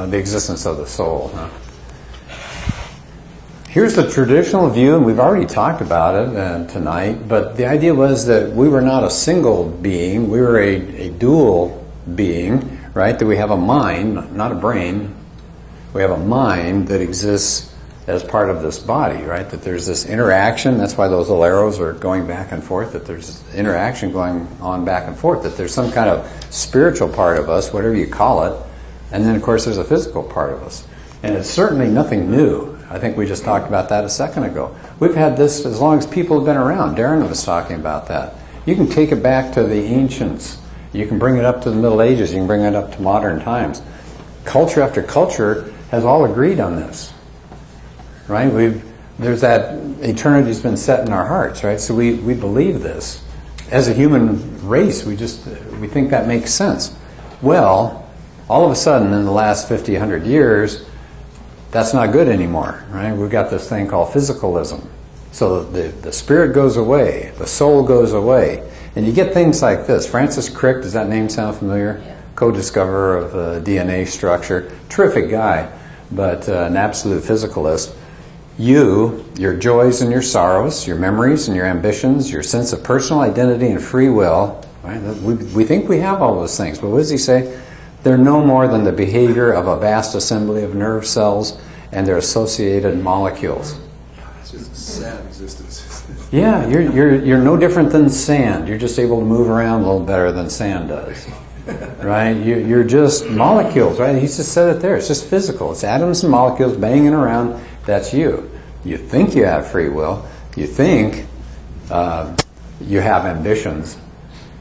the existence of the soul. Huh? Here's the traditional view, and we've already talked about it tonight, but the idea was that we were not a single being, we were a dual being, right? That we have a mind, not a brain. We have a mind that exists as part of this body, right? That there's this interaction, that's why those little arrows are going back and forth, that there's this interaction going on back and forth, that there's some kind of spiritual part of us, whatever you call it, and then of course there's a physical part of us. And it's certainly nothing new. I think we just talked about that a second ago. We've had this as long as people have been around. Darren was talking about that. You can take it back to the ancients. You can bring it up to the Middle Ages. You can bring it up to modern times. Culture after culture has all agreed on this, right? There's that eternity's been set in our hearts, right? So we believe this. As a human race, we think that makes sense. Well, all of a sudden in the last 50, 100 years, that's not good anymore, right? We've got this thing called physicalism. So the spirit goes away, the soul goes away, and you get things like this. Francis Crick, does that name sound familiar? Yeah. Co-discoverer of DNA structure. Terrific guy, but an absolute physicalist. Your joys and your sorrows, your memories and your ambitions, your sense of personal identity and free will, right? We think we have all those things, but what does he say? They're no more than the behavior of a vast assembly of nerve cells and their associated molecules. It's just a sad existence. Yeah, you're no different than sand. You're just able to move around a little better than sand does, right? You're just molecules, right? He just said it there. It's just physical. It's atoms and molecules banging around. That's you. You think you have free will. You think you have ambitions,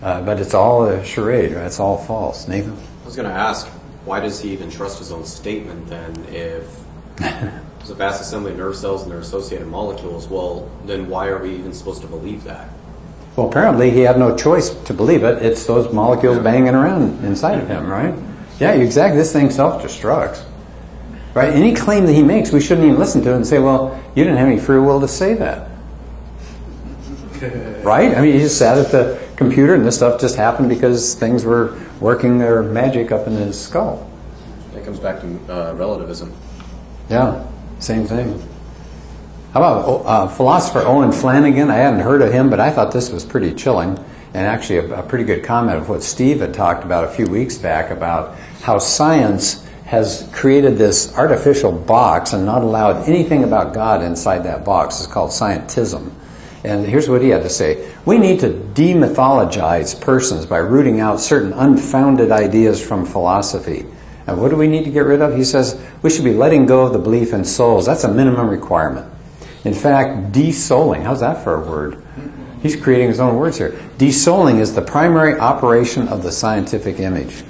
but it's all a charade, right? It's all false. Nathan? I was going to ask, why does he even trust his own statement then if there's a vast assembly of nerve cells and their associated molecules? Well, then why are we even supposed to believe that? Well, apparently he had no choice to believe it. It's those molecules banging around inside of him, right? Yeah, exactly. This thing self-destructs. Right? Any claim that he makes, we shouldn't even listen to it and say, well, you didn't have any free will to say that. Right? I mean, he just sat at the computer and this stuff just happened because things were working their magic up in his skull. It comes back to relativism. Yeah, same thing. How about philosopher Owen Flanagan? I hadn't heard of him, but I thought this was pretty chilling, and actually a pretty good comment of what Steve had talked about a few weeks back about how science has created this artificial box and not allowed anything about God inside that box. It's called scientism. And here's what he had to say. We need to demythologize persons by rooting out certain unfounded ideas from philosophy. And what do we need to get rid of? He says we should be letting go of the belief in souls. That's a minimum requirement. In fact, de-souling, how's that for a word? He's creating his own words here. De-souling is the primary operation of the scientific image.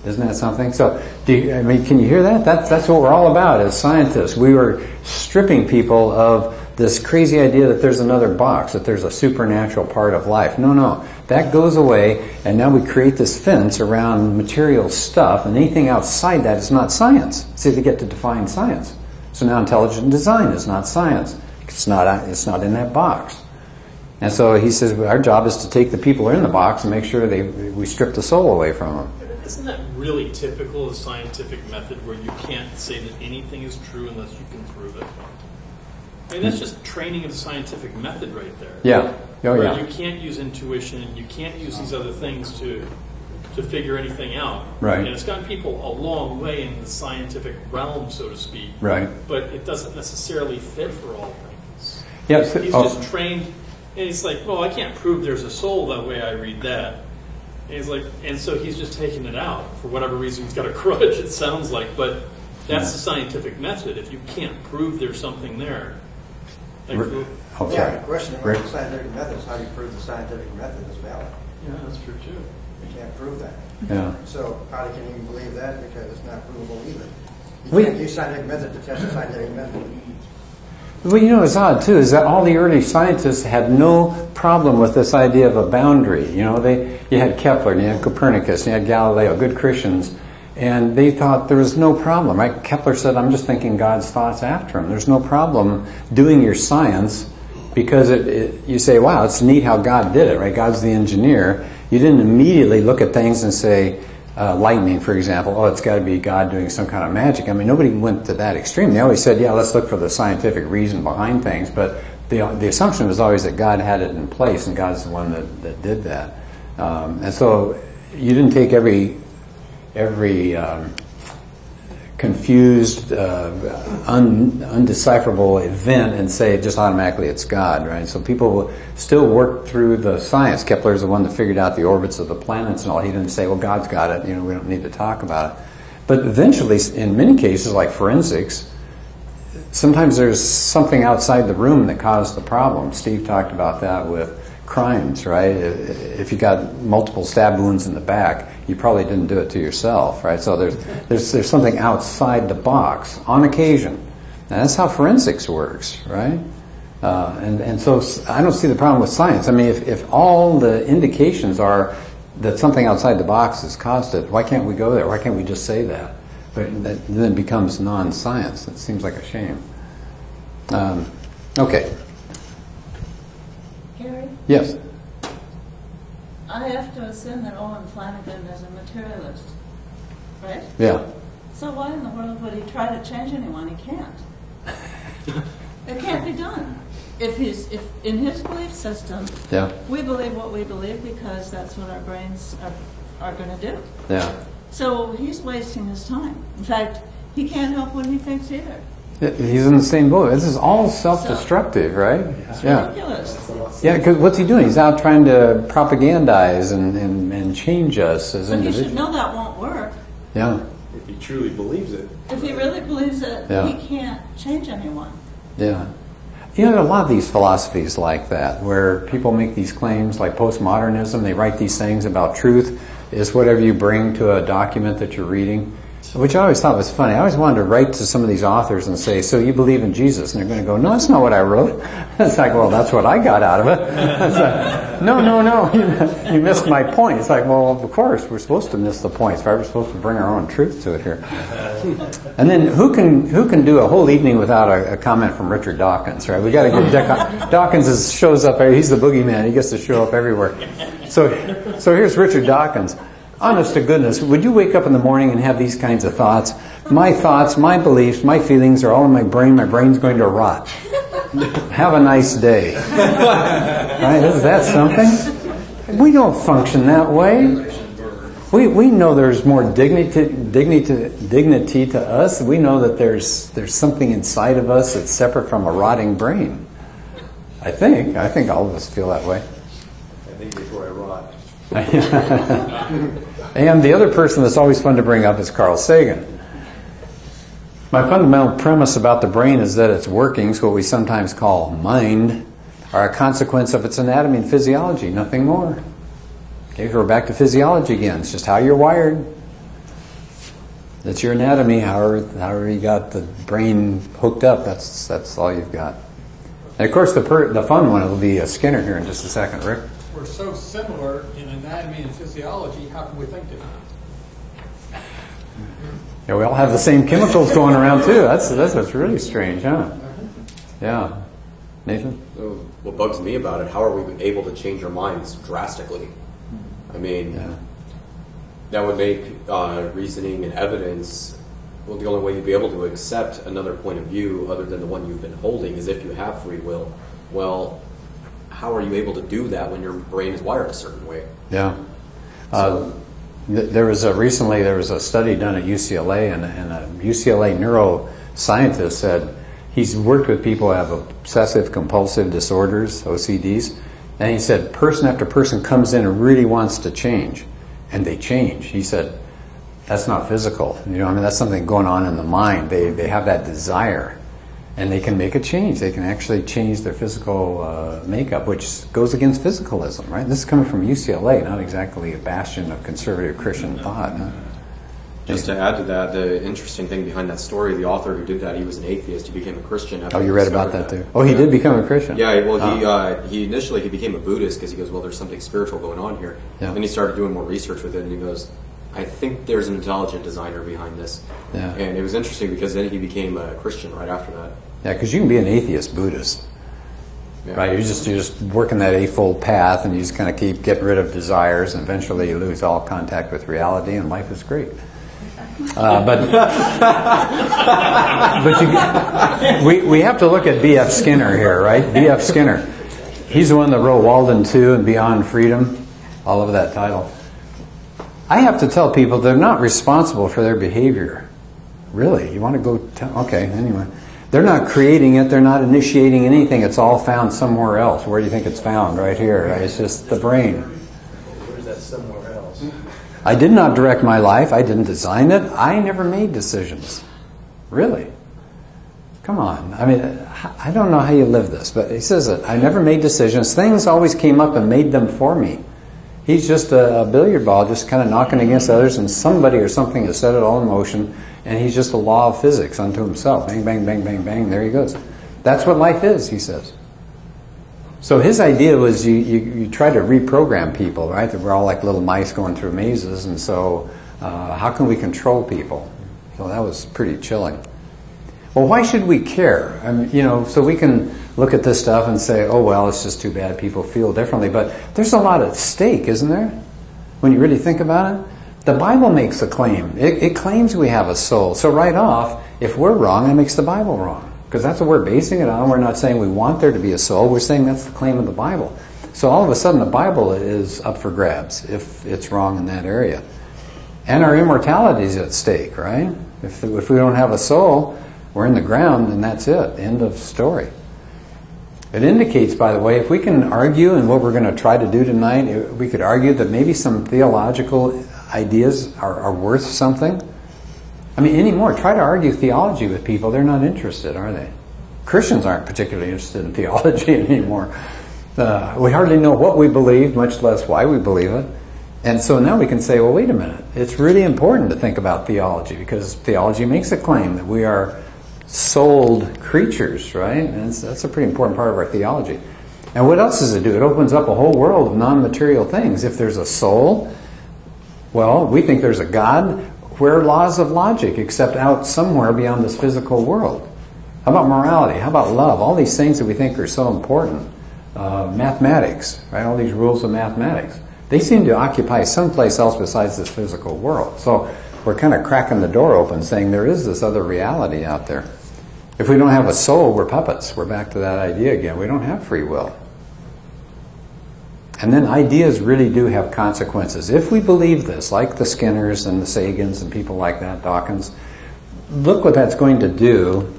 Isn't that something? So, can you hear that? That's what we're all about as scientists. We were stripping people of this crazy idea that there's another box, that there's a supernatural part of life. No. That goes away, and now we create this fence around material stuff, and anything outside that is not science. See, they get to define science. So now intelligent design is not science. It's not in that box. And so he says our job is to take the people who are in the box and make sure we strip the soul away from them. Isn't that really typical of the scientific method where you can't say that anything is true unless you can prove it? I mean, that's just training of the scientific method right there. Yeah. Where you can't use intuition, you can't use these other things to figure anything out. Right. And it's gotten people a long way in the scientific realm, so to speak. Right. But it doesn't necessarily fit for all things. Yeah, He's just trained, and he's like, well, I can't prove there's a soul that way I read that. And he's like, and so he's just taking it out for whatever reason. He's got a grudge, it sounds like, but that's the scientific method. If you can't prove there's something there, like, Okay. Yeah, the question about the scientific method is how do you prove the scientific method is valid? yeah, that's true too. You can't prove that. Yeah. So how can you even believe that? Because it's not provable either. We- You can't use scientific method to test the scientific method. Well, you know what's odd too is that all the early scientists had no problem with this idea of a boundary. You know, you had Kepler, and you had Copernicus, and you had Galileo, good Christians, and they thought there was no problem, right? Kepler said, "I'm just thinking God's thoughts after him." There's no problem doing your science because you say, "Wow, it's neat how God did it," right? God's the engineer. You didn't immediately look at things and say, lightning, for example, oh, it's got to be God doing some kind of magic. I mean, nobody went to that extreme. They always said, yeah, let's look for the scientific reason behind things, but the assumption was always that God had it in place, and God's the one that did that. And so you didn't take every confused, undecipherable event and say just automatically it's God, right? So people still worked through the science. Kepler's the one that figured out the orbits of the planets and all. He didn't say, well, God's got it, we don't need to talk about it. But eventually, in many cases, like forensics, sometimes there's something outside the room that caused the problem. Steve talked about that with crimes, right? If you got multiple stab wounds in the back, you probably didn't do it to yourself, right? So there's something outside the box on occasion. And that's how forensics works, right? And so I don't see the problem with science. I mean, if all the indications are that something outside the box has caused it, why can't we go there? Why can't we just say that? But that then becomes non-science. It seems like a shame. Okay. Gary, Yes. I have to assume that Owen Flanagan is a materialist, right? Yeah. So why in the world would he try to change anyone? He can't. It can't be done. If in his belief system, Yeah. we believe what we believe because that's what our brains are going to do. Yeah. So he's wasting his time. In fact, he can't help what he thinks either. He's in the same boat. This is all self-destructive, right? It's Yeah. ridiculous. Yeah, because what's he doing? He's out trying to propagandize and change us as But he individuals. should know that won't work. Yeah. If he truly believes it. If he really believes it, Yeah. he can't change anyone. Yeah. There are a lot of these philosophies like that, where people make these claims like postmodernism. They write these things about truth is whatever you bring to a document that you're reading, which I always thought was funny. I always wanted to write to some of these authors and say, so you believe in Jesus? And they're going to go, no, that's not what I wrote. It's like, well, that's what I got out of it. It's like, no, you missed my point. It's like, well, of course, we're supposed to miss the points, right? We're supposed to bring our own truth to it here. And then who can do a whole evening without a comment from Richard Dawkins, right? We got to give Dawkins shows up. He's the boogeyman. He gets to show up everywhere. So here's Richard Dawkins. Honest to goodness, would you wake up in the morning and have these kinds of thoughts? My thoughts, my beliefs, my feelings are all in my brain. My brain's going to rot. Have a nice day. Right? Is that something? We don't function that way. We know there's more dignity to us. We know that there's something inside of us that's separate from a rotting brain. I think all of us feel that way. I think before I rot. And the other person that's always fun to bring up is Carl Sagan. My fundamental premise about the brain is that its workings, what we sometimes call mind, are a consequence of its anatomy and physiology, nothing more. Okay, so we're back to physiology again. It's just how you're wired. That's your anatomy, however you got the brain hooked up, that's all you've got. And of course the fun one will be Skinner here in just a second. Rick? We're so similar in anatomy and physiology, how can we think different? Yeah, we all have the same chemicals going around too. That's what's really strange, huh? Yeah. Nathan? So what bugs me about it, how are we able to change our minds drastically? I mean, that would make reasoning and evidence, well, the only way you'd be able to accept another point of view other than the one you've been holding is if you have free will. Well, how are you able to do that when your brain is wired a certain way? Yeah. There was a study done at UCLA, and a UCLA neuroscientist said he's worked with people who have obsessive compulsive disorders, OCDs, and he said person after person comes in and really wants to change, and they change. He said that's not physical. That's something going on in the mind. They have that desire, and they can make a change. They can actually change their physical makeup, which goes against physicalism, right? This is coming from UCLA, not exactly a bastion of conservative Christian thought. Huh? Just to add to that, the interesting thing behind that story, the author who did that, he was an atheist. He became a Christian. After You read about that too? Oh, he did become a Christian? Yeah, well, he initially became a Buddhist because he goes, well, there's something spiritual going on here. Yeah. Then he started doing more research with it, and he goes, I think there's an intelligent designer behind this. Yeah. And it was interesting because then he became a Christian right after that. Yeah, because you can be an atheist Buddhist. Yeah. right? You're just working that eightfold path, and you just kind of keep getting rid of desires, and eventually you lose all contact with reality, and life is great. But we have to look at B.F. Skinner here, right? B.F. Skinner. He's the one that wrote Walden 2 and Beyond Freedom, all over that title. I have to tell people they're not responsible for their behavior. Really? You want to go tell? Okay, anyway. They're not creating it. They're not initiating anything. It's all found somewhere else. Where do you think it's found? Right here. Right? It's just the brain. Where's that somewhere else? I did not direct my life. I didn't design it. I never made decisions. Really? Come on. I mean, I don't know how you live this, but he says that I never made decisions. Things always came up and made them for me. He's just a billiard ball just kind of knocking against others, and somebody or something has set it all in motion, and he's just a law of physics unto himself. Bang, bang, bang, bang, bang, there he goes. That's what life is, he says. So his idea was you try to reprogram people, right? That we're all like little mice going through mazes, and so how can we control people? So that was pretty chilling. Well, why should we care? I mean, so we can look at this stuff and say, oh, well, it's just too bad people feel differently. But there's a lot at stake, isn't there? When you really think about it. The Bible makes a claim. It claims we have a soul. So right off, if we're wrong, that makes the Bible wrong. Because that's what we're basing it on. We're not saying we want there to be a soul. We're saying that's the claim of the Bible. So all of a sudden, the Bible is up for grabs if it's wrong in that area. And our immortality is at stake, right? If we don't have a soul, we're in the ground, and that's it. End of story. It indicates, by the way, if we can argue, and what we're going to try to do tonight, we could argue that maybe some theological ideas are worth something. I mean, anymore, try to argue theology with people. They're not interested, are they? Christians aren't particularly interested in theology anymore. We hardly know what we believe, much less why we believe it. And so now we can say, well, wait a minute. It's really important to think about theology, because theology makes a claim that we are souled creatures, right? And that's a pretty important part of our theology. And what else does it do? It opens up a whole world of non-material things. If there's a soul, well, we think there's a God. Where are laws of logic except out somewhere beyond this physical world? How about morality? How about love? All these things that we think are so important. Mathematics, right? All these rules of mathematics. They seem to occupy someplace else besides this physical world. So we're kind of cracking the door open, saying there is this other reality out there. If we don't have a soul, we're puppets. We're back to that idea again. We don't have free will. And then ideas really do have consequences. If we believe this, like the Skinners and the Sagans and people like that, Dawkins, look what that's going to do.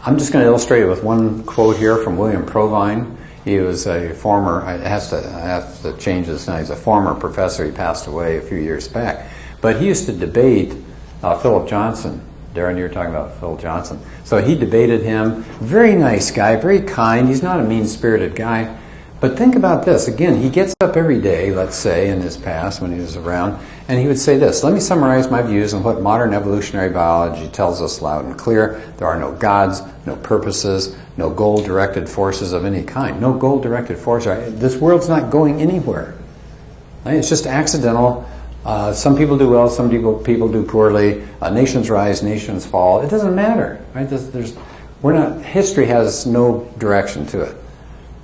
I'm just going to illustrate it with one quote here from William Provine. He was a former, I have to change this now, he's a former professor. He passed away a few years back. But he used to debate Philip Johnson. Darren, you were talking about Phil Johnson. So he debated him. Very nice guy, very kind. He's not a mean-spirited guy. But think about this. Again, he gets up every day, let's say, in his past when he was around, and he would say this: let me summarize my views on what modern evolutionary biology tells us loud and clear. There are no gods, no purposes, no goal-directed forces of any kind. No goal-directed force. This world's not going anywhere. Right? It's just accidental. Some people do well, some people do poorly. Nations rise, nations fall. It doesn't matter, right? History has no direction to it.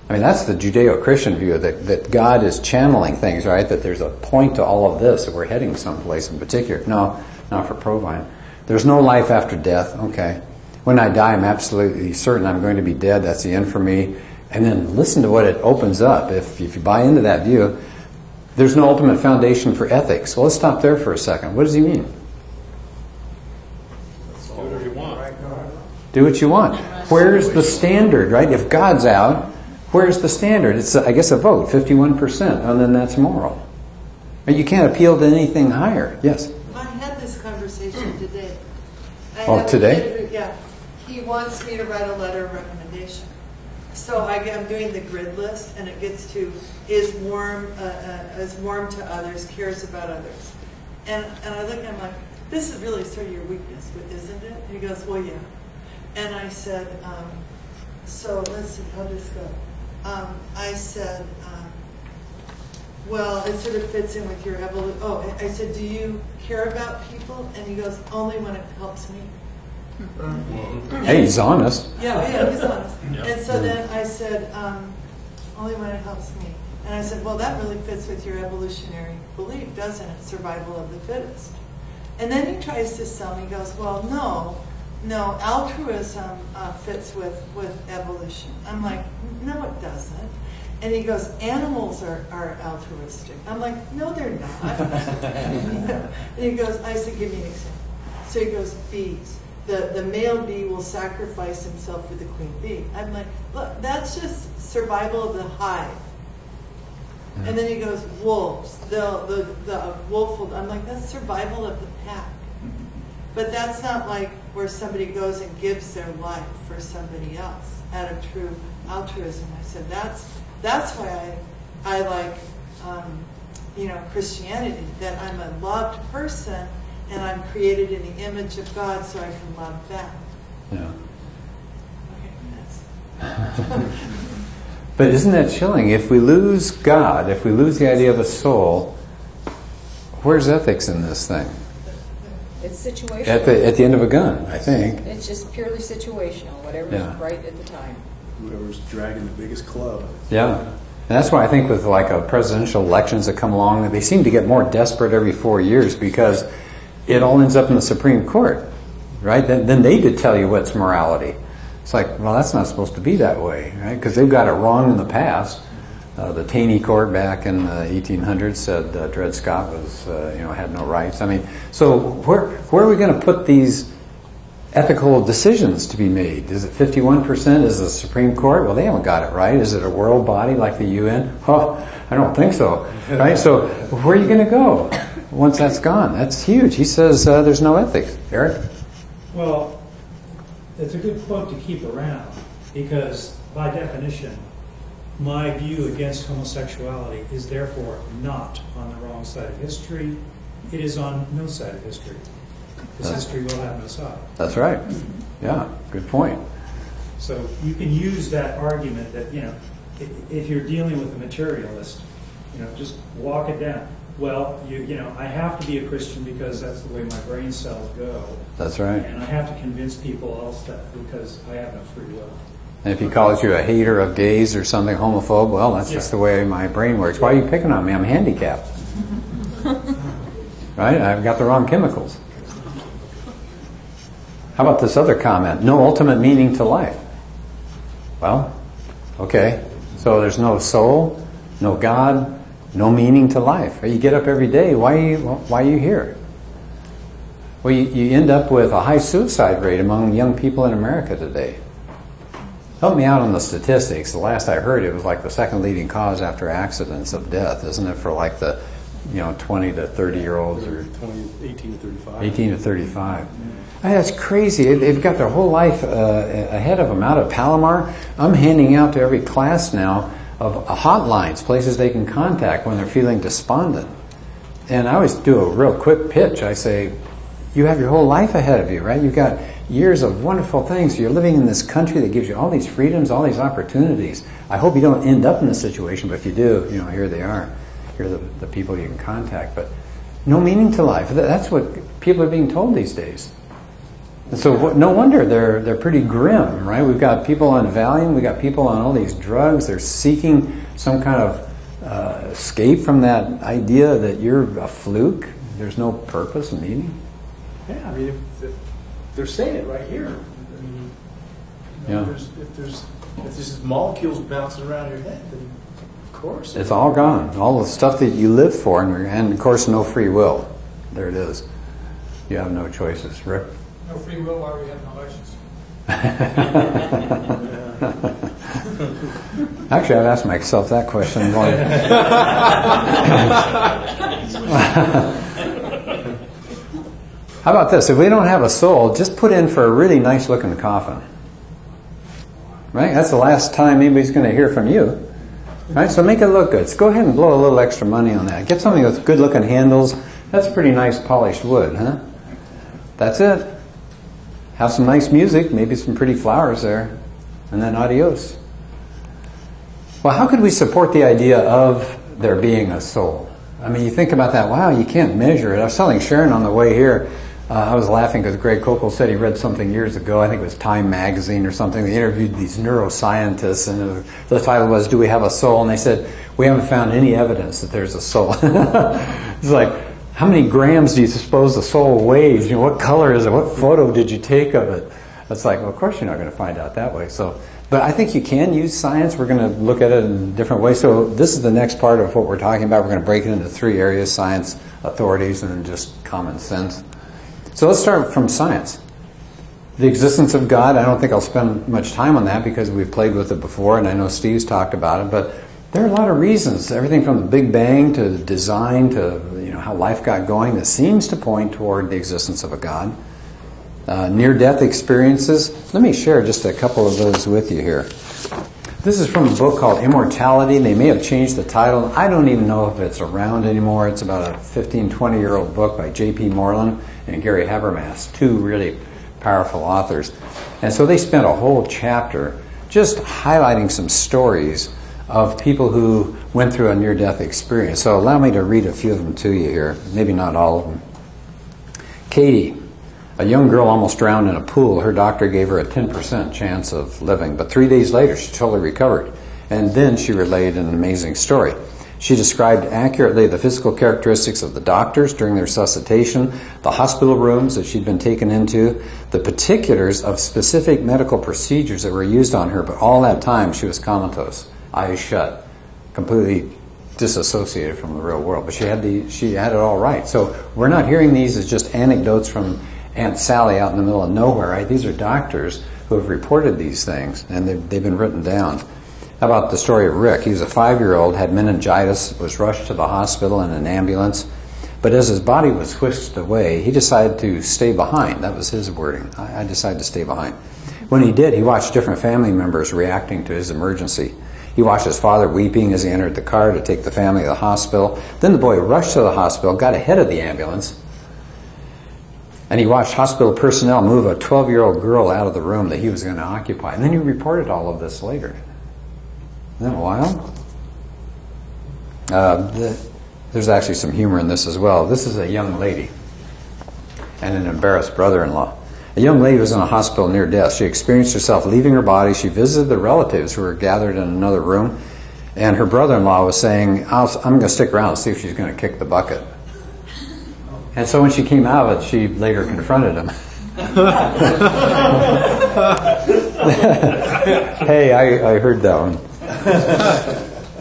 I mean, that's the Judeo-Christian view, that God is channeling things, right? That there's a point to all of this, that we're heading someplace in particular. No, not for Provine. There's no life after death. Okay. When I die, I'm absolutely certain I'm going to be dead. That's the end for me. And then listen to what it opens up. If you buy into that view, there's no ultimate foundation for ethics. Well, let's stop there for a second. What does he mean? Do whatever you want. Do what you want. Where's the standard, right? If God's out, where's the standard? It's, I guess, a vote, 51%, and then that's moral. You can't appeal to anything higher. Yes? I had this conversation today. Today? Yeah. He wants me to write a letter of recommendation. So I'm doing the grid list, and it gets to is warm to others, cares about others. And I look at him like, this is really sort of your weakness, isn't it? And he goes, well, yeah. And I said, so let's see, how does this go? I said, well, it sort of fits in with your evolution. Oh, I said, do you care about people? And he goes, only when it helps me. Hey, he's honest. Yeah, he's honest. Yeah. And so then I said, only when it helps me. And I said, well, that really fits with your evolutionary belief, doesn't it? Survival of the fittest. And then he tries to sell me, he goes, well, no, altruism fits with evolution. I'm like, no, it doesn't. And he goes, animals are altruistic. I'm like, no, they're not. And he goes, I said, give me an example. So he goes, bees. The male bee will sacrifice himself for the queen bee. I'm like, look, that's just survival of the hive. And then he goes, wolves. The wolf will, I'm like, that's survival of the pack. But that's not like where somebody goes and gives their life for somebody else out of true altruism. I said, that's why I like, Christianity, that I'm a loved person and I'm created in the image of God so I can love them. Yeah. Okay, that's... But isn't that chilling? If we lose God, if we lose the idea of a soul, where's ethics in this thing? It's situational. At the end of a gun, I think. It's just purely situational, whatever's Yeah. right at the time. Whoever's dragging the biggest club. Yeah. And that's why I think with like presidential elections that come along, they seem to get more desperate every 4 years because it all ends up in the Supreme Court, right? Then they did tell you what's morality. It's like, well, that's not supposed to be that way, right? Because they've got it wrong in the past. The Taney Court back in the 1800s said Dred Scott was, had no rights. I mean, so where are we going to put these ethical decisions to be made? Is it 51%? Is the Supreme Court? Well, they haven't got it right. Is it a world body like the UN? Oh, I don't think so, right? So where are you going to go once that's gone? That's huge. He says there's no ethics. Eric? Well, it's a good quote to keep around because, by definition, my view against homosexuality is therefore not on the wrong side of history. It is on no side of history. Because history will have no side. That's right. Yeah, good point. So you can use that argument that, if you're dealing with a materialist, just walk it down. Well, I have to be a Christian because that's the way my brain cells go. That's right. And I have to convince people else that because I have no free will. And if he calls you a hater of gays or something, homophobe, well, that's just the way my brain works. Why are you picking on me? I'm handicapped. Right? I've got the wrong chemicals. How about this other comment? No ultimate meaning to life. Well, okay. So there's no soul, no God, no meaning to life. You get up every day. Why are you here? Well, you end up with a high suicide rate among young people in America today. Help me out on the statistics. The last I heard, it was like the second leading cause after accidents of death, isn't it? For like the 20 to 30-year-olds or 18 to 35. 18 to 35. I mean, that's crazy. They've got their whole life ahead of them. Out of Palomar, I'm handing out to every class now of hotlines, places they can contact when they're feeling despondent. And I always do a real quick pitch. I say, you have your whole life ahead of you, right? You've got years of wonderful things. You're living in this country that gives you all these freedoms, all these opportunities. I hope you don't end up in this situation, but if you do, here they are. Here are the people you can contact. But no meaning to life. That's what people are being told these days. And so no wonder they're pretty grim, right? We've got people on Valium. We've got people on all these drugs. They're seeking some kind of escape from that idea that you're a fluke. There's no purpose and meaning. Yeah, I mean, if they're saying it right here. I mean, if there's just molecules bouncing around your head, then of course It's all gone. All the stuff that you live for, and of course, no free will. There it is. You have no choices. Rick? No free will while we have no license. Actually, I've asked myself that question. How about this? If we don't have a soul, just put in for a really nice looking coffin. Right? That's the last time anybody's going to hear from you. Right? So make it look good. So go ahead and blow a little extra money on that. Get something with good looking handles. That's pretty nice polished wood, huh? That's it. Have some nice music, maybe some pretty flowers there. And then adios. Well, how could we support the idea of there being a soul? I mean, you think about that, wow, you can't measure it. I was telling Sharon on the way here, I was laughing because Greg Kokel said he read something years ago, I think it was Time Magazine or something. They interviewed these neuroscientists, and the title was, "Do We Have a Soul?" And they said, "We haven't found any evidence that there's a soul." It's like, how many grams do you suppose the soul weighs? You know, what color is it? What photo did you take of it? It's like, well, of course you're not going to find out that way. So, but I think you can use science. We're going to look at it in different ways. So this is the next part of what we're talking about. We're going to break it into 3 areas: science, authorities, and then just common sense. So let's start from science. The existence of God, I don't think I'll spend much time on that because we've played with it before, and I know Steve's talked about it, but there are a lot of reasons, everything from the Big Bang to design to how life got going, that seems to point toward the existence of a God. Near-death experiences. Let me share just a couple of those with you here. This is from a book called Immortality. They may have changed the title. I don't even know if it's around anymore. It's about a 15, 20-year-old book by J.P. Moreland and Gary Habermas, 2 really powerful authors. And so they spent a whole chapter just highlighting some stories of people who went through a near-death experience. So allow me to read a few of them to you here, maybe not all of them. Katie, a young girl almost drowned in a pool. Her doctor gave her a 10% chance of living, but 3 days later she totally recovered. And then she relayed an amazing story. She described accurately the physical characteristics of the doctors during their resuscitation, the hospital rooms that she'd been taken into, the particulars of specific medical procedures that were used on her, but all that time she was comatose, eyes shut, completely disassociated from the real world. But she had it all right. So we're not hearing these as just anecdotes from Aunt Sally out in the middle of nowhere, right? These are doctors who have reported these things, and they've been written down. How about the story of Rick? He was a 5-year-old, had meningitis, was rushed to the hospital in an ambulance, but as his body was whisked away, he decided to stay behind. That was his wording. I decided to stay behind. When he did, he watched different family members reacting to his emergency. He watched his father weeping as he entered the car to take the family to the hospital. Then the boy rushed to the hospital, got ahead of the ambulance, and he watched hospital personnel move a 12-year-old girl out of the room that he was going to occupy. And then he reported all of this later. Isn't that wild? There's actually some humor in this as well. This is a young lady and an embarrassed brother-in-law. A young lady was in a hospital near death. She experienced herself leaving her body. She visited the relatives who were gathered in another room, and her brother-in-law was saying, I'm going to stick around and see if she's going to kick the bucket. And so when she came out of it, she later confronted him. Hey, I heard that one.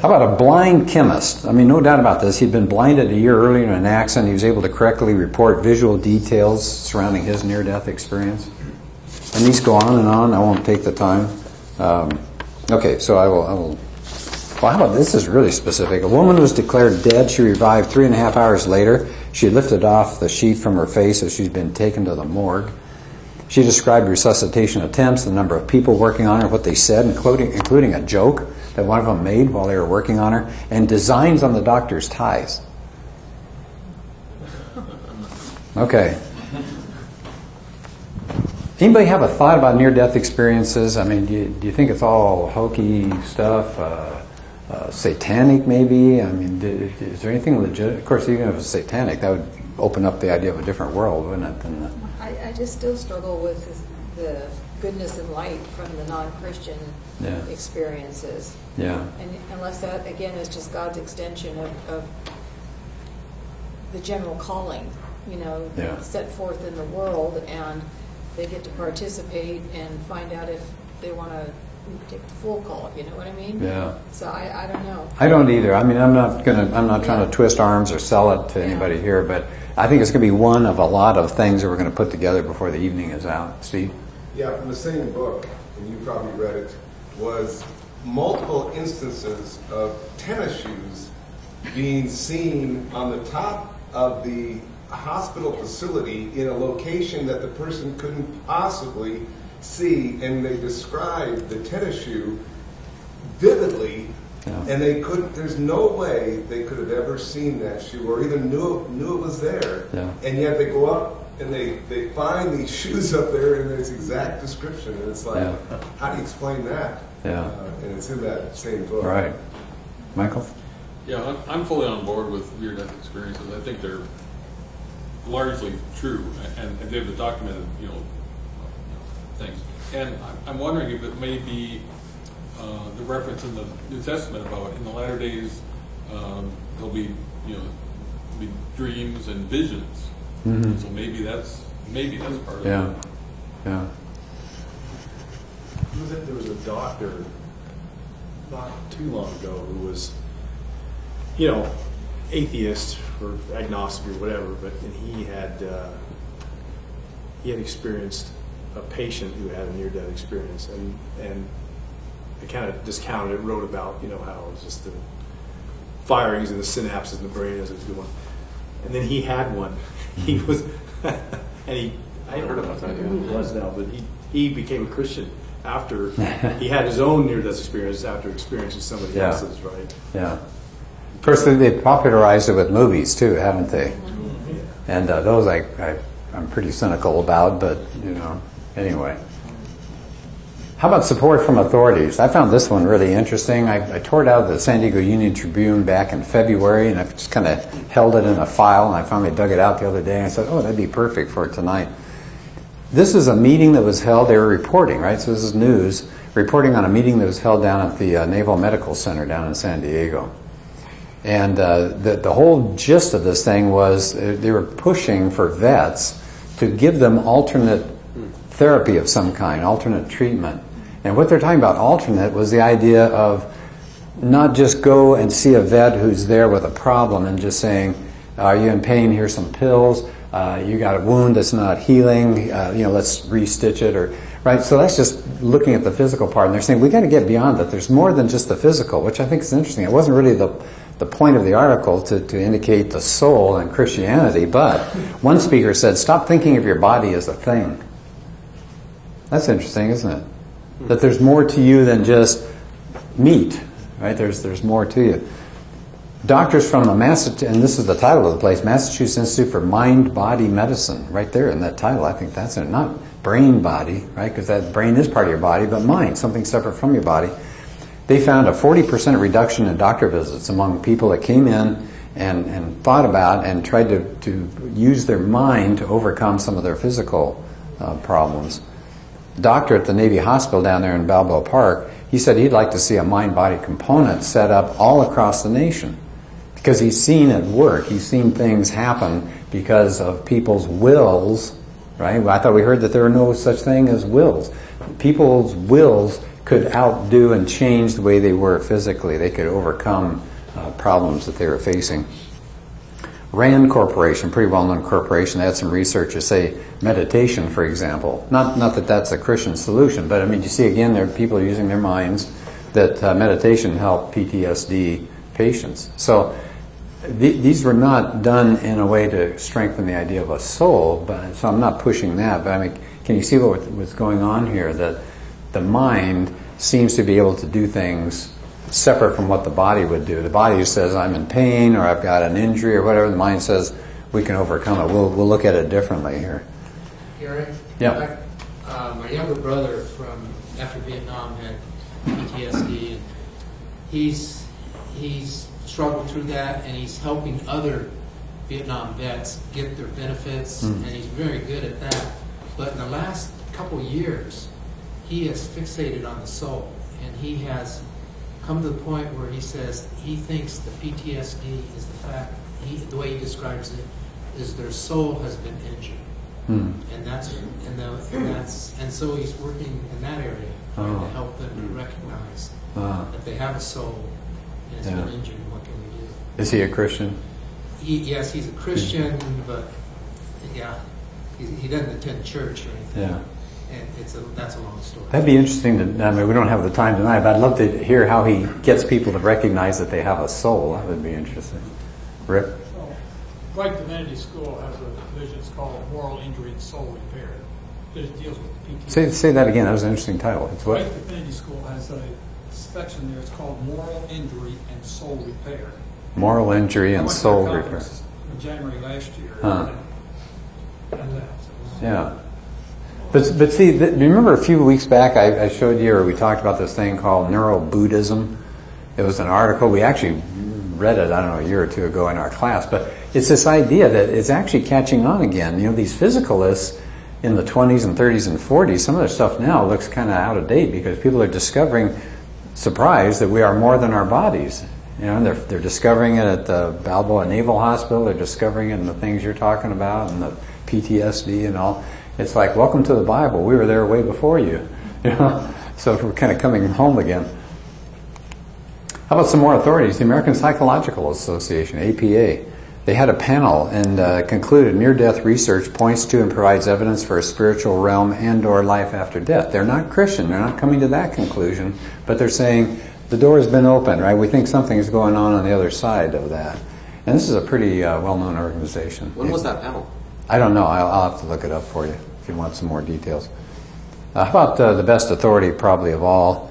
How about a blind chemist? I mean, no doubt about this. He'd been blinded a year earlier in an accident. He was able to correctly report visual details surrounding his near-death experience. And these go on and on. I won't take the time. Okay, so I will. Well, how about this? Is really specific. A woman was declared dead. She revived 3.5 hours later. She lifted off the sheet from her face as she'd been taken to the morgue. She described resuscitation attempts, the number of people working on her, what they said, including a joke that one of them made while they were working on her, and designs on the doctor's ties. Okay. Anybody have a thought about near-death experiences? I mean, do you think it's all hokey stuff? Satanic, maybe? I mean, is there anything legit? Of course, even if it's satanic, that would open up the idea of a different world, wouldn't it? I just still struggle with the goodness and light from the non-Christian experiences. Yeah. And unless that, again, is just God's extension of the general calling, set forth in the world, and they get to participate and find out if they want to take the full call, you know what I mean? Yeah. So I don't know. I don't either. I mean, I'm not trying to twist arms or sell it to anybody here, but I think it's going to be one of a lot of things that we're going to put together before the evening is out. Steve? Yeah, from the same book, and you probably read it, was multiple instances of tennis shoes being seen on the top of the hospital facility in a location that the person couldn't possibly see, and they described the tennis shoe vividly, and they couldn't. There's no way they could have ever seen that shoe or even knew it was there. And yet they go up and they find these shoes up there in this exact description, and it's like, how do you explain that? And it's in that same book. Right. Michael? Yeah, I'm fully on board with near-death experiences. I think they're largely true, and they've documented, things. And I'm wondering if it may be the reference in the New Testament about in the latter days there'll be, be dreams and visions. Mm-hmm. So maybe that's part of it. Yeah. There was a doctor not too long ago who was, atheist or agnostic or whatever, and he had experienced a patient who had a near-death experience, and I kind of discounted it, wrote about how it was just the firings in the synapses in the brain as it was going, and then he had one. He was, and I hadn't heard about that. Who it was now, but he became a Christian after he had his own near-death experience after experiencing somebody else's, right? Yeah. Of course, they've popularized it with movies too, haven't they? And those I'm pretty cynical about, but anyway. How about support from authorities? I found this one really interesting. I tore it out of the San Diego Union Tribune back in February, and I've just kind of held it in a file, and I finally dug it out the other day, and I said, oh, that'd be perfect for tonight. This is a meeting that was held, they were reporting, right? So this is news, reporting on a meeting that was held down at the Naval Medical Center down in San Diego. And the whole gist of this thing was they were pushing for vets to give them alternate therapy of some kind, alternate treatment. And what they're talking about alternate was the idea of not just go and see a vet who's there with a problem and just saying, are you in pain? Here's some pills. You got a wound that's not healing. Let's re-stitch it. Right? So that's just looking at the physical part. And they're saying, we got to get beyond that. There's more than just the physical, which I think is interesting. It wasn't really the point of the article to indicate the soul and Christianity, but one speaker said, stop thinking of your body as a thing. That's interesting, isn't it? That there's more to you than just meat, right? There's more to you. Doctors from the and this is the title of the place, Massachusetts Institute for Mind-Body Medicine, right there in that title. I think that's it. Not brain-body, right? Because that brain is part of your body, but mind, something separate from your body. They found a 40% reduction in doctor visits among people that came in and thought about and tried to use their mind to overcome some of their physical problems. The doctor at the Navy Hospital down there in Balboa Park, he said he'd like to see a mind-body component set up all across the nation because he's seen it work. He's seen things happen because of people's wills, right? I thought we heard that there were no such thing as wills. People's wills could outdo and change the way they were physically. They could overcome problems that they were facing. Rand Corporation, pretty well-known corporation, they had some research to say meditation, for example. Not that that's a Christian solution, but I mean, you see again, there are people using their minds that meditation helped PTSD patients. So these were not done in a way to strengthen the idea of a soul, so I'm not pushing that. But I mean, can you see what's going on here? That the mind seems to be able to do things separate from what the body would do. The body says, I'm in pain, or I've got an injury, or whatever. The mind says, we can overcome it. We'll look at it differently here. Gary? Yeah. My younger brother from after Vietnam had PTSD, and he's struggled through that, and he's helping other Vietnam vets get their benefits, and he's very good at that. But in the last couple of years, he has fixated on the soul, and he has come to the point where he says he thinks the PTSD is the fact, the way he describes it, is their soul has been injured. And so he's working in that area trying to help them to recognize that they have a soul and it's been injured. What can we do? Is he a Christian? Yes, he's a Christian, but he doesn't attend church or anything. Yeah. And that's a long story. That'd be interesting we don't have the time tonight, but I'd love to hear how he gets people to recognize that they have a soul. That would be interesting. Rick? White Divinity School has a division called Moral Injury and Soul Repair. It deals with PTSD. Say that again. That was an interesting title. It's what? White Divinity School has a section there. It's called Moral Injury and Soul Repair. Moral injury and soul repair. In January last year. Yeah. But see, do you remember a few weeks back I showed you, or we talked about this thing called Neuro-Buddhism? It was an article. We actually read it, I don't know, a year or two ago in our class. But it's this idea that it's actually catching on again. You know, these physicalists in the 20s and 30s and 40s, some of their stuff now looks kind of out of date because people are discovering, surprised, that we are more than our bodies. You know, they're discovering it at the Balboa Naval Hospital. They're discovering it in the things you're talking about and the PTSD and all. It's like, welcome to the Bible. We were there way before you. You know, so we're kind of coming home again. How about some more authorities? The American Psychological Association, APA. They had a panel and concluded near-death research points to and provides evidence for a spiritual realm and/or life after death. They're not Christian. They're not coming to that conclusion, but they're saying the door has been opened, right? We think something is going on the other side of that. And this is a pretty well-known organization. When was that panel? I don't know. I'll have to look it up for you if you want some more details. How about the best authority probably of all?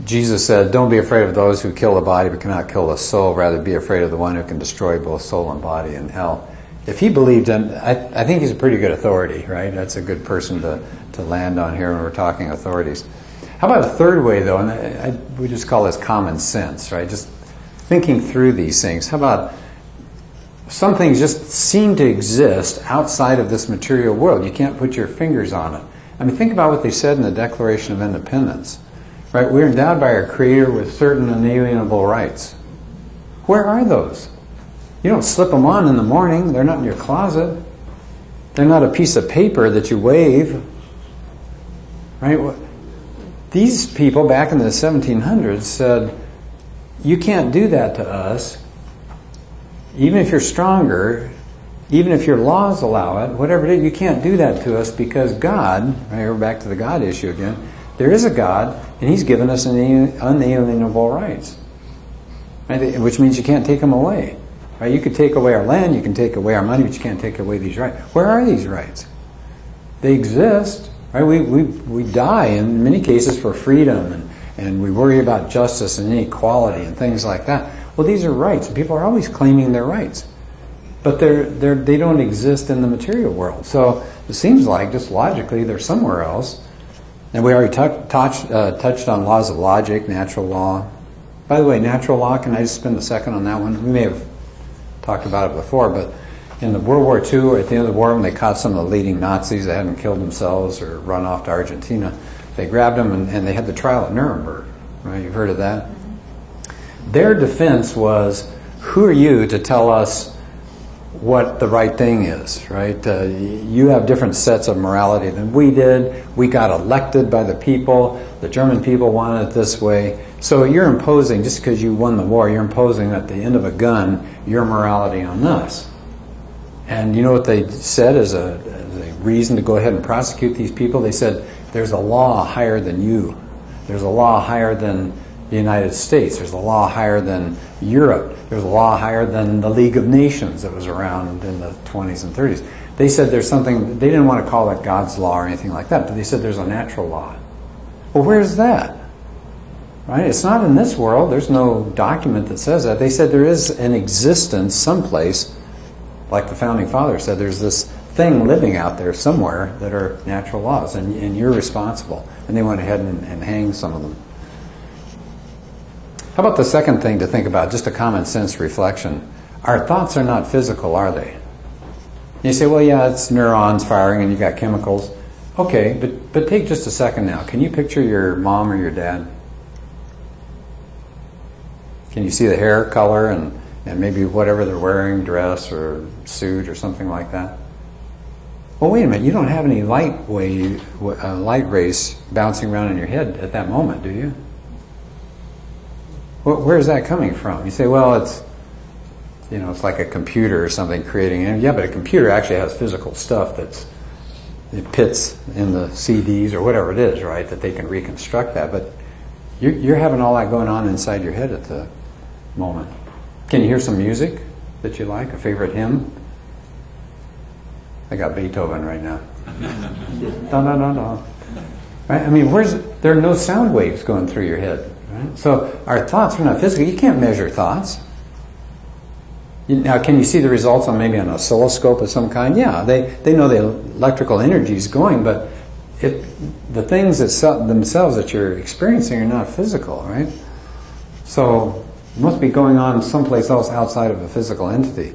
Jesus said, don't be afraid of those who kill the body but cannot kill the soul. Rather, be afraid of the one who can destroy both soul and body in hell. If he believed in, I think he's a pretty good authority, right? That's a good person to land on here when we're talking authorities. How about a third way, though? And we just call this common sense, right? Just thinking through these things. How about some things just seem to exist outside of this material world. You can't put your fingers on it. I mean, think about what they said in the Declaration of Independence. Right? We're endowed by our Creator with certain inalienable rights. Where are those? You don't slip them on in the morning. They're not in your closet. They're not a piece of paper that you wave. Right? These people back in the 1700s said, you can't do that to us. Even if you're stronger, even if your laws allow it, whatever it is, you can't do that to us because God, right, we're back to the God issue again, there is a God, and He's given us unalienable rights, right? Which means you can't take them away. Right? You could take away our land, you can take away our money, but you can't take away these rights. Where are these rights? They exist. Right? We die in many cases for freedom, and we worry about justice and inequality and things like that. Well, these are rights. People are always claiming their rights, but they don't exist in the material world. So it seems like, just logically, they're somewhere else. And we already touched on laws of logic, natural law. By the way, natural law, can I just spend a second on that one? We may have talked about it before, but in the World War II, at the end of the war, when they caught some of the leading Nazis that hadn't killed themselves or run off to Argentina, they grabbed them and they had the trial at Nuremberg. Right? You've heard of that? Their defense was, who are you to tell us what the right thing is, right? You have different sets of morality than we did. We got elected by the people. The German people wanted it this way. So you're imposing, just because you won the war, you're imposing at the end of a gun your morality on us. And you know what they said as a reason to go ahead and prosecute these people? They said, there's a law higher than you. There's a law higher than the United States. There's a law higher than Europe. There's a law higher than the League of Nations that was around in the 20s and 30s. They said there's something, they didn't want to call it God's law or anything like that, but they said there's a natural law. Well, where's that? Right? It's not in this world. There's no document that says that. They said there is an existence someplace, like the Founding Fathers said, there's this thing living out there somewhere that are natural laws, and you're responsible. And they went ahead and hanged some of them. How about the second thing to think about, just a common sense reflection? Our thoughts are not physical, are they? You say, well, yeah, it's neurons firing and you got chemicals. Okay, but take just a second now. Can you picture your mom or your dad? Can you see the hair color and maybe whatever they're wearing, dress or suit or something like that? Well, wait a minute. You don't have any light rays bouncing around in your head at that moment, do you? Where is that coming from? You say, well, it's like a computer or something creating it. Yeah, but a computer actually has physical stuff it pits in the CDs or whatever it is, right, that they can reconstruct that. But you're having all that going on inside your head at the moment. Can you hear some music that you like, a favorite hymn? I got Beethoven right now. No, no, no, no. Right? I mean, there are no sound waves going through your head. Right? So our thoughts are not physical. You can't measure thoughts. Now, can you see the results on maybe an oscilloscope of some kind? Yeah, they know the electrical energy is going, but the things themselves that you're experiencing are not physical, right? So it must be going on someplace else outside of a physical entity.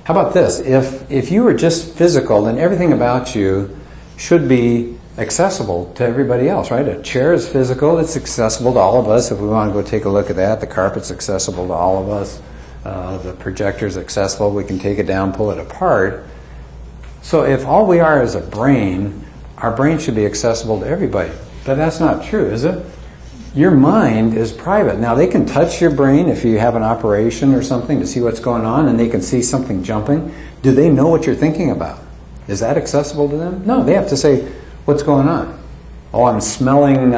How about this? If you were just physical, then everything about you should be accessible to everybody else, right? A chair is physical. It's accessible to all of us. If we want to go take a look at that, the carpet's accessible to all of us. The projector's accessible. We can take it down, pull it apart. So if all we are is a brain, our brain should be accessible to everybody. But that's not true, is it? Your mind is private. Now, they can touch your brain if you have an operation or something to see what's going on, and they can see something jumping. Do they know what you're thinking about? Is that accessible to them? No, they have to say, what's going on? Oh, I'm smelling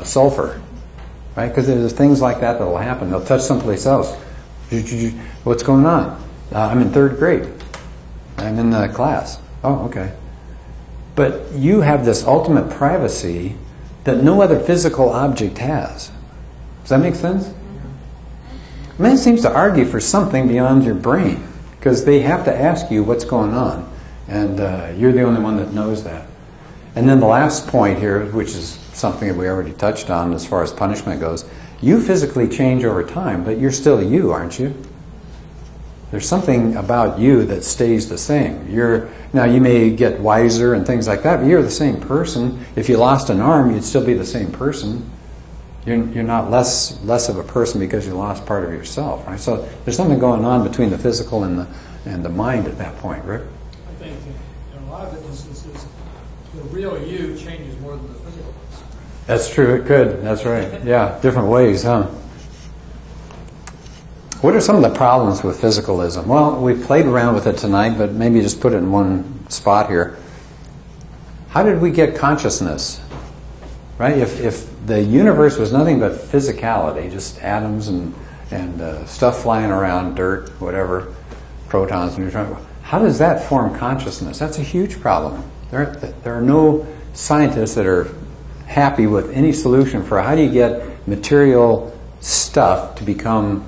sulfur, right? Because there's things like that that will happen. They'll touch someplace else. What's going on? I'm in 3rd grade. I'm in the class. Oh, okay. But you have this ultimate privacy that no other physical object has. Does that make sense? Man seems to argue for something beyond your brain, because they have to ask you what's going on, and you're the only one that knows that. And then the last point here, which is something that we already touched on as far as punishment goes, you physically change over time, but you're still you, aren't you? There's something about you that stays the same. Now you may get wiser and things like that, but you're the same person. If you lost an arm, you'd still be the same person. You're not less of a person because you lost part of yourself, right? So there's something going on between the physical and the mind at that point, Rick. I think in a lot of instances, the real you changes more than the physical. That's true. It could. That's right. Yeah, different ways, huh? What are some of the problems with physicalism? Well, we played around with it tonight, but maybe just put it in one spot here. How did we get consciousness? Right? If the universe was nothing but physicality, just atoms and stuff flying around, dirt, whatever, protons, neutrons, how does that form consciousness? That's a huge problem. There are no scientists that are happy with any solution for how do you get material stuff to become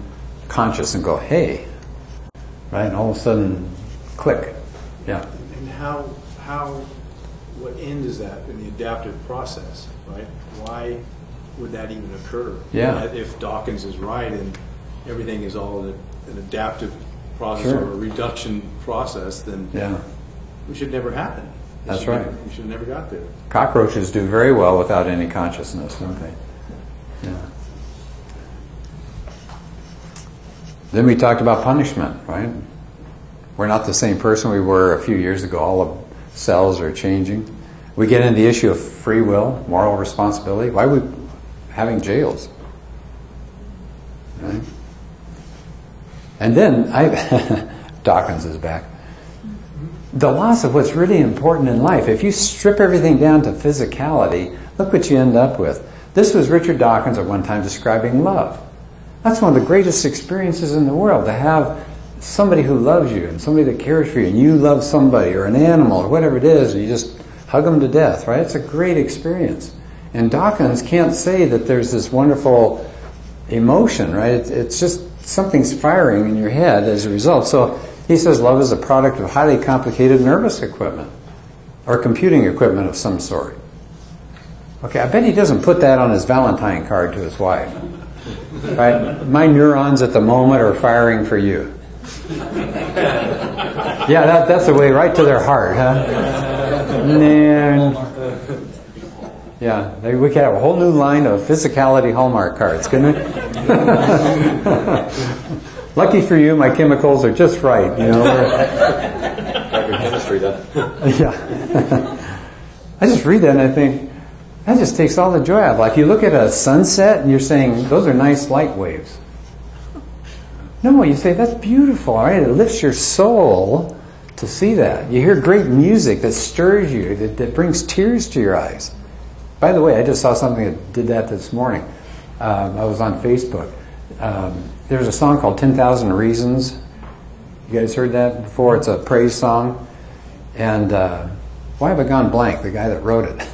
conscious and go, hey, right? And all of a sudden, click. Yeah. And what end is that in the adaptive process, right? Why would that even occur? Yeah. If Dawkins is right and everything is all an adaptive process Sure. or a reduction process, then we should never happen. That's right. We should have never got there. Cockroaches do very well without any consciousness, don't they? Yeah. Then we talked about punishment, right? We're not the same person we were a few years ago. All the cells are changing. We get into the issue of free will, moral responsibility. Why are we having jails? Right? And then, Dawkins is back. The loss of what's really important in life. If you strip everything down to physicality, look what you end up with. This was Richard Dawkins at one time describing love. That's one of the greatest experiences in the world, to have somebody who loves you and somebody that cares for you, and you love somebody or an animal or whatever it is, and you just hug them to death, right? It's a great experience. And Dawkins can't say that there's this wonderful emotion, right? It's just something's firing in your head as a result. So he says love is a product of highly complicated nervous equipment or computing equipment of some sort. Okay, I bet he doesn't put that on his Valentine card to his wife. Right? My neurons at the moment are firing for you. Yeah, that's the way right to their heart, huh? Man. Yeah, we could have a whole new line of physicality Hallmark cards, couldn't we? Lucky for you, my chemicals are just right. You know. Got good chemistry then. Yeah. I just read that and I think, that just takes all the joy out of life. You look at a sunset and you're saying, those are nice light waves. No, you say, that's beautiful, all right? It lifts your soul to see that. You hear great music that stirs you, that brings tears to your eyes. By the way, I just saw something that did that this morning. I was on Facebook. There's a song called 10,000 Reasons. You guys heard that before? It's a praise song. And why have I gone blank? The guy that wrote it.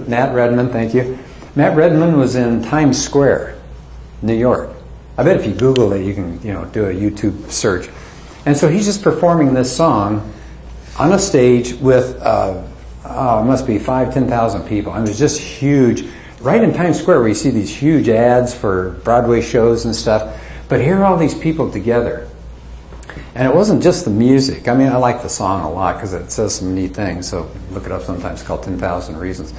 Matt Redman, thank you. Matt Redman was in Times Square, New York. I bet if you Google it, you can do a YouTube search. And so he's just performing this song on a stage with, it must be 10,000 people. I mean, it was just huge. Right in Times Square where you see these huge ads for Broadway shows and stuff. But here are all these people together. And it wasn't just the music. I mean, I like the song a lot because it says some neat things. So look it up sometimes. It's called 10,000 Reasons.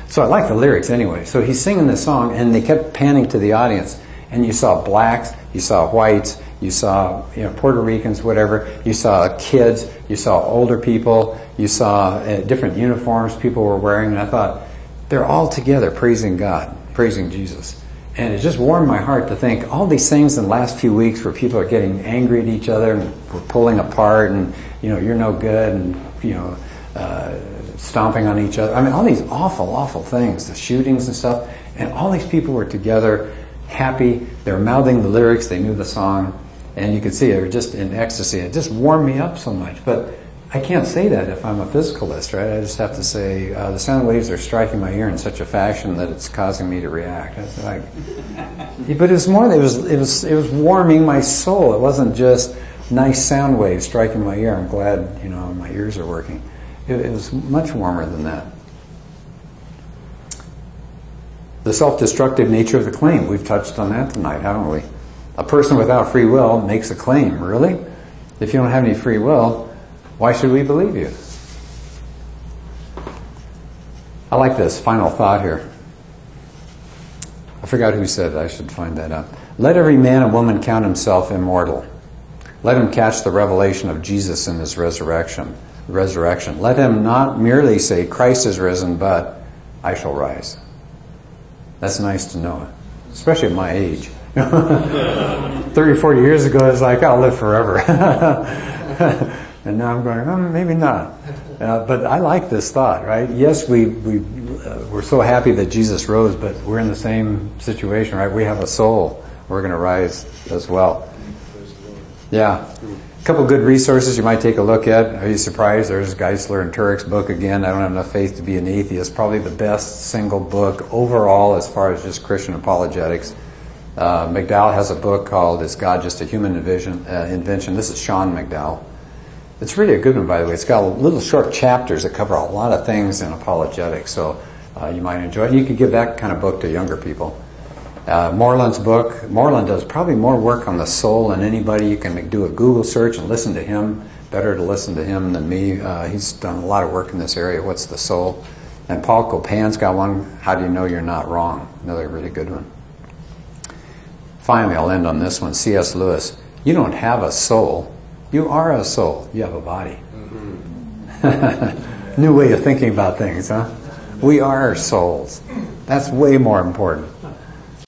So I like the lyrics anyway. So he's singing this song, and they kept panning to the audience. And you saw blacks, you saw whites, you saw Puerto Ricans, whatever. You saw kids, you saw older people, you saw different uniforms people were wearing. And I thought, they're all together praising God, praising Jesus. And it just warmed my heart to think all these things in the last few weeks where people are getting angry at each other and we're pulling apart and, you're no good and, stomping on each other. I mean, all these awful, awful things, the shootings and stuff. And all these people were together, happy. They were mouthing the lyrics. They knew the song. And you could see they were just in ecstasy. It just warmed me up so much. But I can't say that if I'm a physicalist, right? I just have to say the sound waves are striking my ear in such a fashion that it's causing me to react. It's like, but it was more. It was warming my soul. It wasn't just nice sound waves striking my ear. I'm glad my ears are working. It was much warmer than that. The self-destructive nature of the claim. We've touched on that tonight, haven't we? A person without free will makes a claim. Really? If you don't have any free will, why should we believe you? I like this final thought here. I forgot who said it. I should find that out. Let every man and woman count himself immortal. Let him catch the revelation of Jesus in his resurrection. Let him not merely say, Christ is risen, but I shall rise. That's nice to know, especially at my age. 30, 40 years ago, it's like, I'll live forever. And now I'm going, maybe not. But I like this thought, right? Yes, we're so happy that Jesus rose, but we're in the same situation, right? We have a soul. We're going to rise as well. Yeah. A couple good resources you might take a look at. Are you surprised? There's Geisler and Turek's book again. I don't have enough faith to be an atheist. Probably the best single book overall as far as just Christian apologetics. McDowell has a book called Is God Just a Human Invention? This is Sean McDowell. It's really a good one, by the way. It's got little short chapters that cover a lot of things in apologetics, so you might enjoy it. You could give that kind of book to younger people. Moreland's book. Moreland does probably more work on the soul than anybody. You can do a Google search and listen to him. Better to listen to him than me. He's done a lot of work in this area. What's the soul? And Paul Copan's got one, How Do You Know You're Not Wrong? Another really good one. Finally, I'll end on this one. C.S. Lewis. You don't have a soul. You are a soul. You have a body. New way of thinking about things, huh? We are souls. That's way more important.